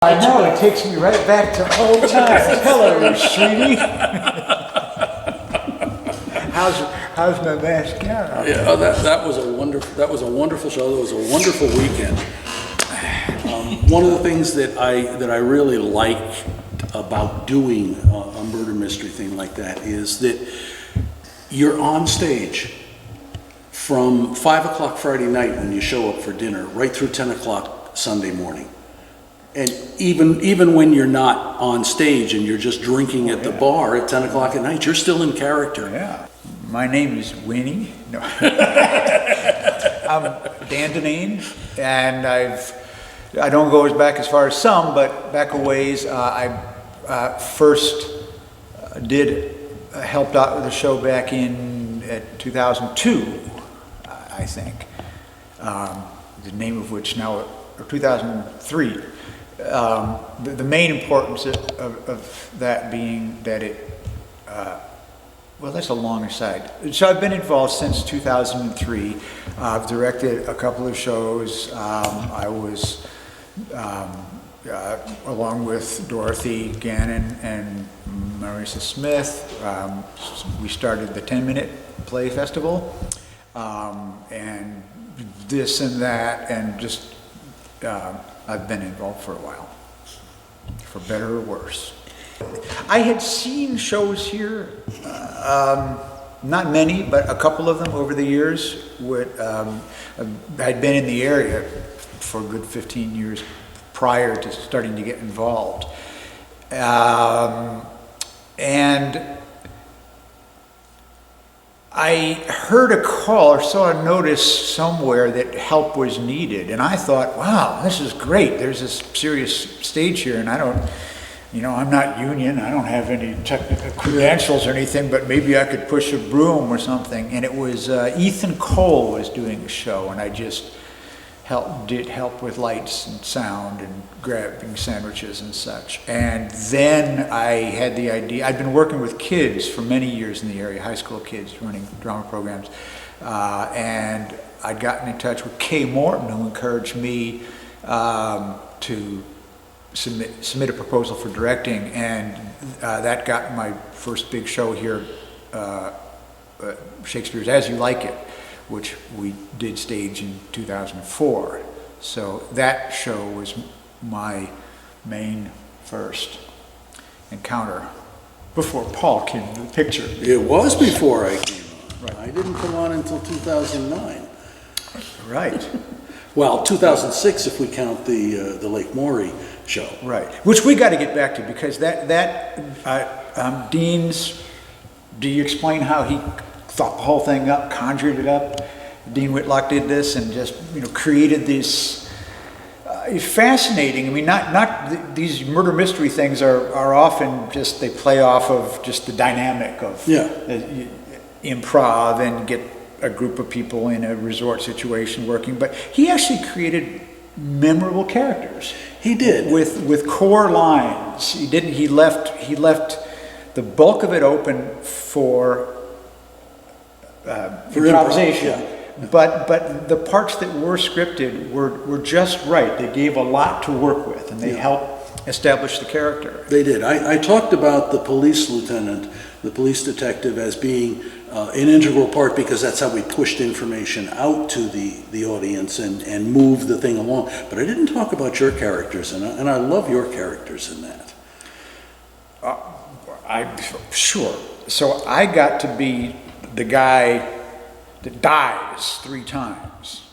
I know, it takes me right back to old times. Hello, sweetie. How's my mascara? Yeah, oh, that was a wonderful show. That was a wonderful weekend. One of the things that I really like about doing a murder mystery thing like that is that you're on stage from 5 o'clock Friday night when you show up for dinner, right through 10 o'clock Sunday morning. And even when you're not on stage and you're just drinking at the bar at 10 o'clock at night, you're still in character. Yeah. My name is Winnie. No. I'm Dan Deneen, and I don't go back as far as some, but back a ways. I first helped out with the show back in 2002, I think. The name of which now, or 2003. The main importance of that being that it, well, that's a long aside. So I've been involved since 2003. I've directed a couple of shows. I was, along with Dorothy Gannon and Marissa Smith, we started the 10-Minute Play Festival, and this and that, and just, I've been involved for a while, for better or worse. I had seen shows here, not many, but a couple of them over the years. I'd been in the area for a good 15 years prior to starting to get involved. And I heard a call or saw a notice somewhere that help was needed, and I thought, wow, this is great. There's this serious stage here, and I don't, I'm not union. I don't have any technical credentials or anything, but maybe I could push a broom or something. And it was Ethan Cole was doing a show, and I just did help with lights and sound and grabbing sandwiches and such. And then I had the idea. I'd been working with kids for many years in the area, high school kids, running drama programs. And I'd gotten in touch with Kay Morton, who encouraged me to submit a proposal for directing. And that got my first big show here, Shakespeare's As You Like It, which we did stage in 2004. So that show was my main first encounter before Paul came into the picture. It was before I came on. Right. I didn't come on until 2009. Right. Well, 2006 if we count the Lake Maury show. Right. Which we got to get back to, because Dean's, do you explain how he thought the whole thing up, conjured it up? Dean Whitlock did this and just, created this fascinating. I mean, not these murder mystery things are often just, they play off of just the dynamic of improv and get a group of people in a resort situation working, but he actually created memorable characters. He did. With core lines. He left the bulk of it open for improvisation. Yeah. But the parts that were scripted were just right. They gave a lot to work with, and they helped establish the character. They did. I talked about the police lieutenant, the police detective, as being an integral part, because that's how we pushed information out to the audience and moved the thing along. But I didn't talk about your characters, and I love your characters in that. Sure. So I got to be the guy that dies 3 times.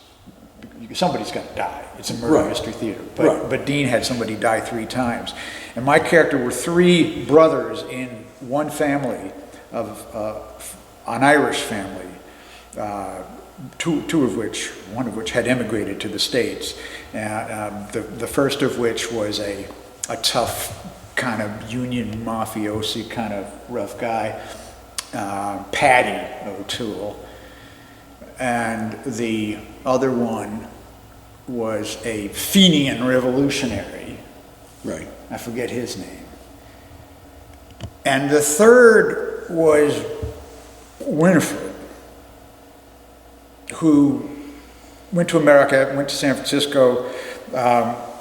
Somebody's got to die. It's a murder mystery theater. But Dean had somebody die 3 times. And my character were 3 brothers in one family, of an Irish family, one of which had immigrated to the States. The first of which was a tough kind of union mafiosi kind of rough guy, Paddy O'Toole. And the other one was a Fenian revolutionary. Right. I forget his name. And the third was Winifred, who went to America, went to San Francisco,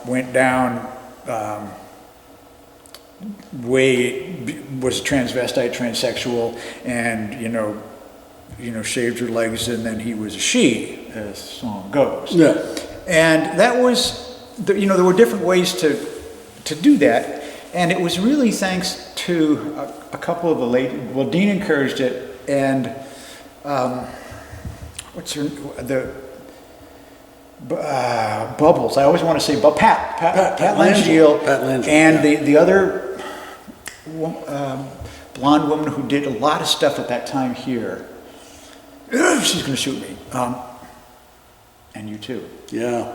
went down was transvestite, transsexual, and shaved her legs, and then he was a she, as the song goes. Yeah. And that was, there were different ways to do that, and it was really thanks to a couple of the ladies. Well, Dean encouraged it, and Bubbles. I always want to say Pat Langiel. Pat Langiel, and yeah. the other blonde woman who did a lot of stuff at that time here. She's going to shoot me. And you too. Yeah.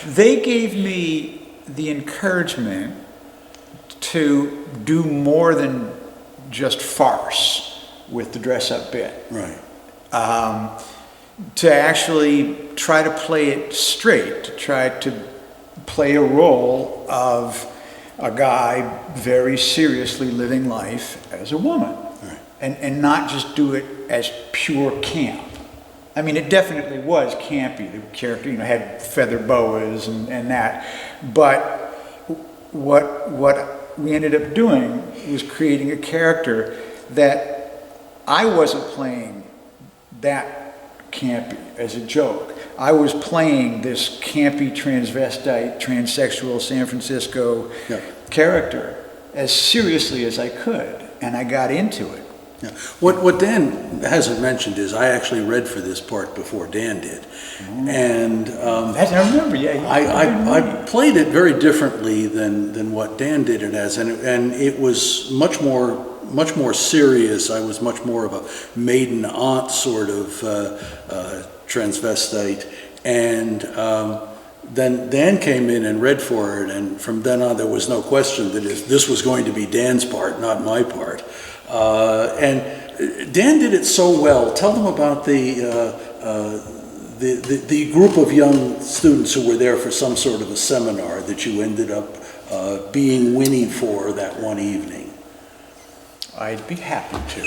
They gave me the encouragement to do more than just farce with the dress-up bit. Right. To actually try to play it straight, to try to play a role of a guy very seriously living life as a woman. Right. And not just do it as pure camp. I mean, it definitely was campy. The character, had feather boas and that. But what we ended up doing was creating a character that I wasn't playing that campy as a joke. I was playing this campy transvestite, transsexual San Francisco character as seriously as I could, and I got into it. Yeah. What Dan hasn't mentioned is I actually read for this part before Dan did, and I remember, yeah. I played it very differently than what Dan did it as, and it was much more serious. I was much more of a maiden aunt sort of transvestite, and then Dan came in and read for it, and from then on there was no question that this was going to be Dan's part, not my part. And Dan did it so well. Tell them about the group of young students who were there for some sort of a seminar that you ended up being Winnie for that one evening. I'd be happy to.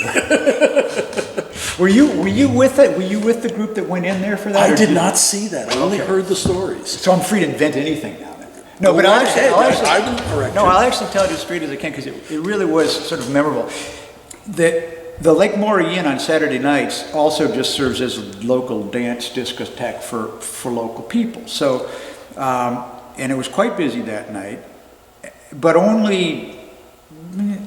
Were you with it? Were you with the group that went in there for that? I did not see that. I only heard the stories. So I'm free to invent anything now. No, Go but right ahead. I will correct you. I'll actually tell it as straight as I can because it really was sort of memorable. The Lake Maury Inn on Saturday nights also just serves as a local dance discotheque for local people. So, and it was quite busy that night, but only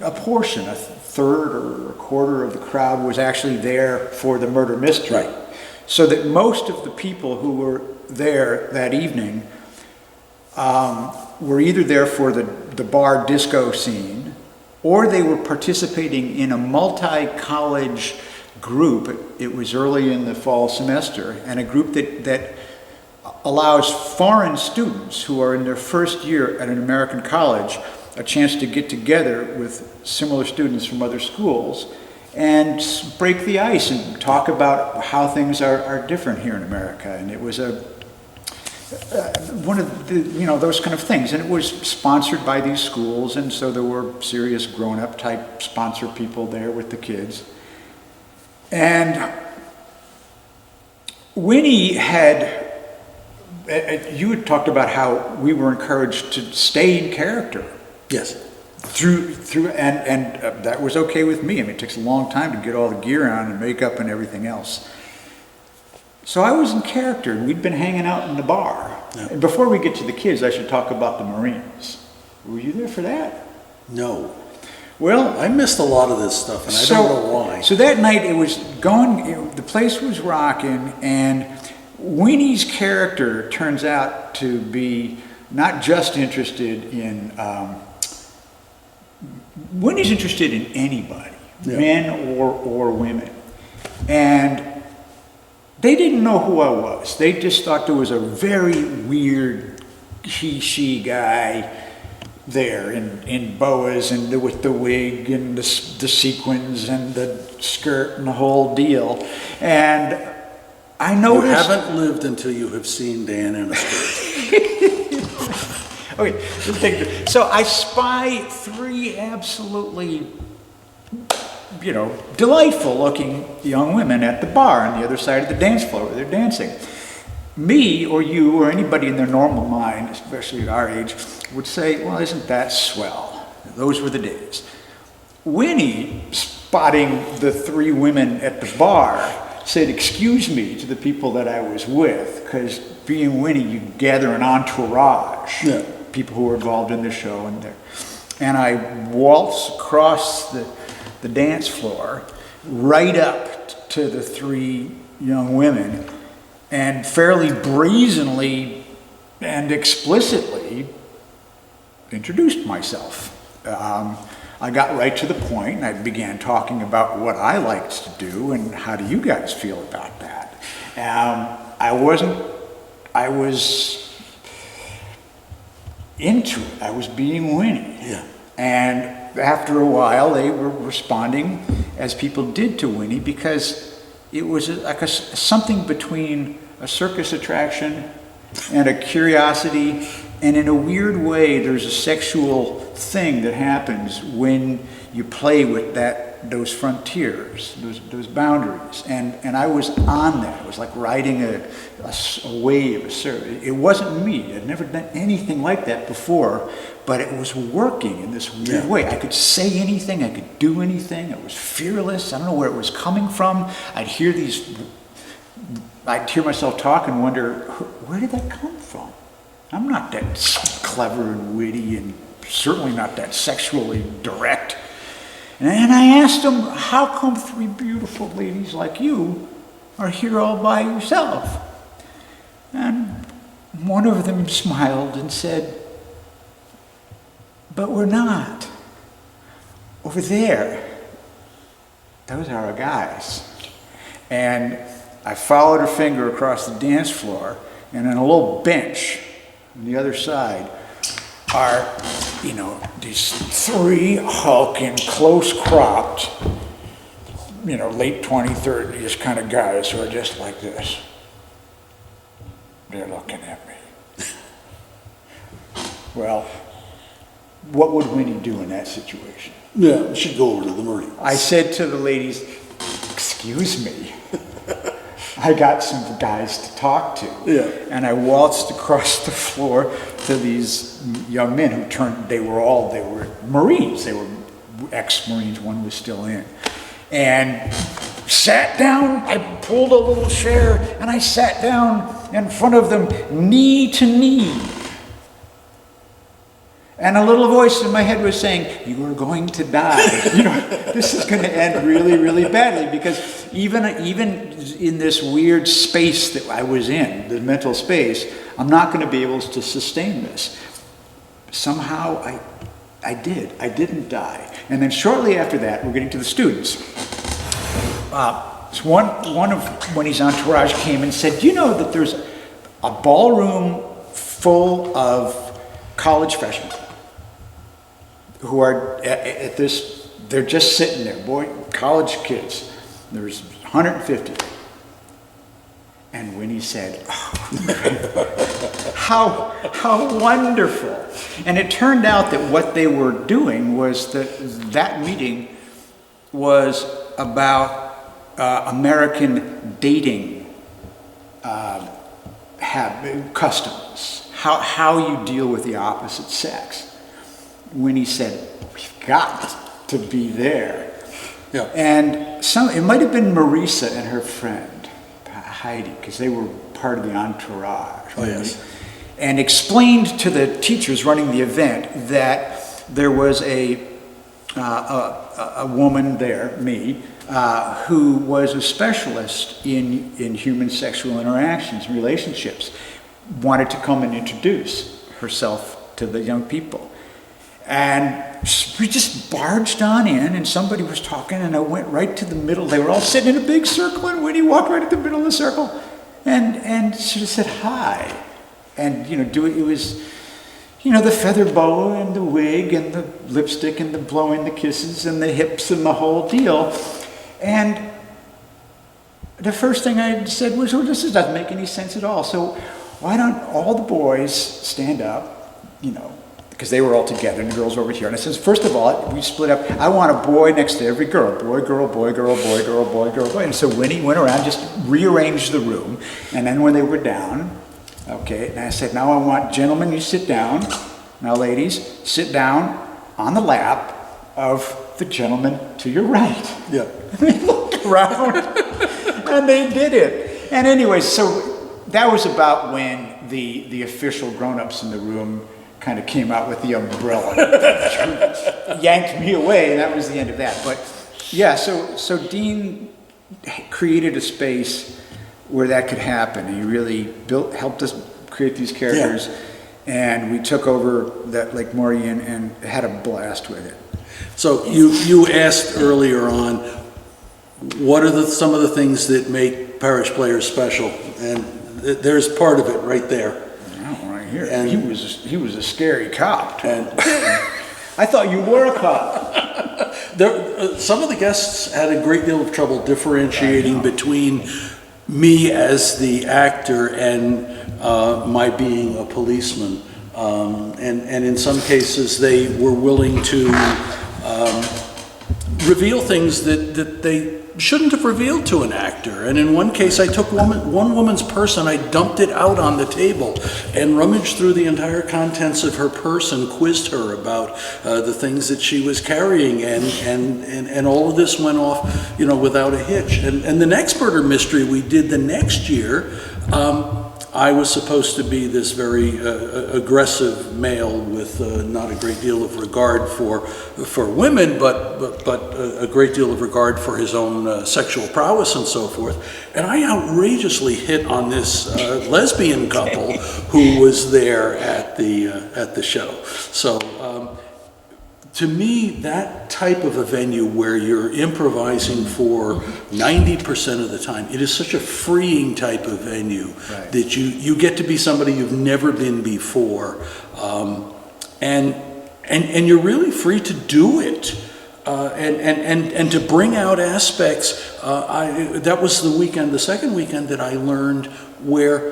a portion, a third or a quarter of the crowd was actually there for the murder mystery. Right. So that most of the people who were there that evening were either there for the bar disco scene, or they were participating in a multi-college group. It was early in the fall semester, and a group that allows foreign students who are in their first year at an American college a chance to get together with similar students from other schools and break the ice and talk about how things are different here in America. And it was one of the, those kind of things. And it was sponsored by these schools, and so there were serious grown-up type sponsor people there with the kids. And Winnie you had talked about how we were encouraged to stay in character. Yes. And that was okay with me. I mean, it takes a long time to get all the gear on and makeup and everything else. So I was in character, and we'd been hanging out in the bar. Yeah. And before we get to the kids, I should talk about the Marines. Were you there for that? No. Well, I missed a lot of this stuff, and I don't know why. So that night it was going, the place was rocking, and Winnie's character turns out to be not just interested in, Winnie's interested in anybody, men or women. And they didn't know who I was. They just thought there was a very weird she guy there in boas and with the wig and the sequins and the skirt and the whole deal. And I noticed... You haven't lived until you have seen Dan in a skirt. Okay, let's take it. So I spy three absolutely, delightful looking young women at the bar on the other side of the dance floor where they're dancing. me or you or anybody in their normal mind, especially at our age, would say, well, isn't that swell? Those were the days. Winnie, spotting the three women at the bar, said, excuse me, to the people that I was with, because being Winnie, you gather an entourage, Yeah. people who were involved in the show. And I waltzed across the dance floor, right up to the three young women, and fairly brazenly and explicitly introduced myself. I got right to the point, and I began talking about what I liked to do and how do you guys feel about that. I was into it. I was being Winnie. Yeah. And after a while, they were responding as people did to Winnie, because it was like something between a circus attraction and a curiosity, and in a weird way, there's a sexual thing that happens when you play with those frontiers, those boundaries, and I was on that. It was like riding a wave, a surf. It wasn't me. I'd never done anything like that before, but it was working in this weird way. I could say anything, I could do anything. I was fearless. I don't know where it was coming from. I'd hear myself talk and wonder, where did that come from? I'm not that clever and witty, and certainly not that sexually direct. And I asked him, how come three beautiful ladies like you are here all by yourself? And one of them smiled and said, but we're not. Over there, those are our guys. And I followed her finger across the dance floor, and on a little bench on the other side are, these three hulking, close-cropped, late 20s, 30s kind of guys who are just like this. They're looking at me. Well, what would Winnie do in that situation? Yeah, we should go over to the Marines. I said to the ladies, excuse me. I got some guys to talk to. Yeah. And I waltzed across the floor to these young men who they were Marines. They were ex-Marines, one was still in. And sat down, I pulled a little chair, and I sat down in front of them, knee to knee. And a little voice in my head was saying, you are going to die. This is going to end really, really badly, because even in this weird space that I was in, the mental space, I'm not going to be able to sustain this. Somehow I did. I didn't die. And then shortly after that, we're getting to the students. So one of Winnie's entourage came and said, do you know that there's a ballroom full of college freshmen who are at this, they're just sitting there, college kids. There's 150. And Winnie said, oh, how wonderful. And it turned out that what they were doing was that meeting was about American dating customs, how you deal with the opposite sex. Winnie said, we've got to be there. Yeah. And it might have been Marisa and her friend, Heidi, because they were part of the entourage. Oh, yes. And explained to the teachers running the event that there was a woman there, me, who was a specialist in human sexual interactions, relationships, wanted to come and introduce herself to the young people. And we just barged on in, and somebody was talking, and I went right to the middle. They were all sitting in a big circle, and Winnie walked right at the middle of the circle, and sort of said hi. And, it was, the feather boa and the wig and the lipstick and the blowing the kisses and the hips and the whole deal. And the first thing I said was, well, this doesn't make any sense at all. So why don't all the boys stand up, the because they were all together and the girls were over here. And I says, first of all, we split up. I want a boy next to every girl. Boy, girl, boy, girl, boy, girl, boy, girl, boy. And so Winnie went around, just rearranged the room. And then when they were down, okay, and I said, now I want gentlemen, you sit down. Now ladies, sit down on the lap of the gentleman to your right. Yeah. And they looked around and they did it. And anyway, so that was about when the official grown-ups in the room kind of came out with the umbrella, yanked me away, and that was the end of that. But yeah, so Dean created a space where that could happen. He really helped us create these characters, and we took over that Lake Maury and had a blast with it. So you asked earlier on, what are some of the things that make Parish Players special? And there's part of it right there. Oh, right here. And he was a scary cop. And I thought you were a cop. some of the guests had a great deal of trouble differentiating between me as the actor and my being a policeman. And in some cases, they were willing to reveal things that they shouldn't have revealed to an actor. And in one case, I took one woman's purse and I dumped it out on the table and rummaged through the entire contents of her purse and quizzed her about the things that she was carrying, and all of this went off, without a hitch. And the next murder mystery we did the next year, I was supposed to be this very aggressive male with not a great deal of regard for women, but a great deal of regard for his own sexual prowess and so forth. And I outrageously hit on this lesbian couple who was there at the show. So to me, that type of a venue where you're improvising for 90% of the time, it is such a freeing type of venue that you get to be somebody you've never been before. And you're really free to do it. And to bring out aspects, that was the second weekend that I learned where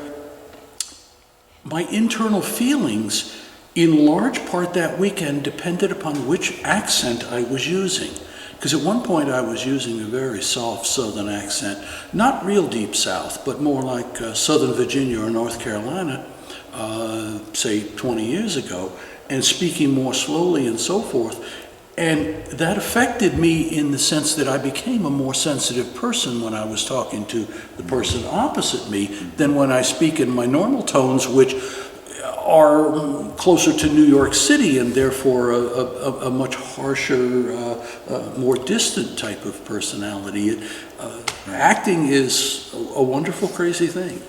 my internal feelings in large part that weekend depended upon which accent I was using. Because at one point I was using a very soft Southern accent, not real deep South, but more like Southern Virginia or North Carolina, say 20 years ago, and speaking more slowly and so forth. And that affected me in the sense that I became a more sensitive person when I was talking to the person opposite me than when I speak in my normal tones, which are closer to New York City and therefore a much harsher, more distant type of personality. Acting is a wonderful, crazy thing.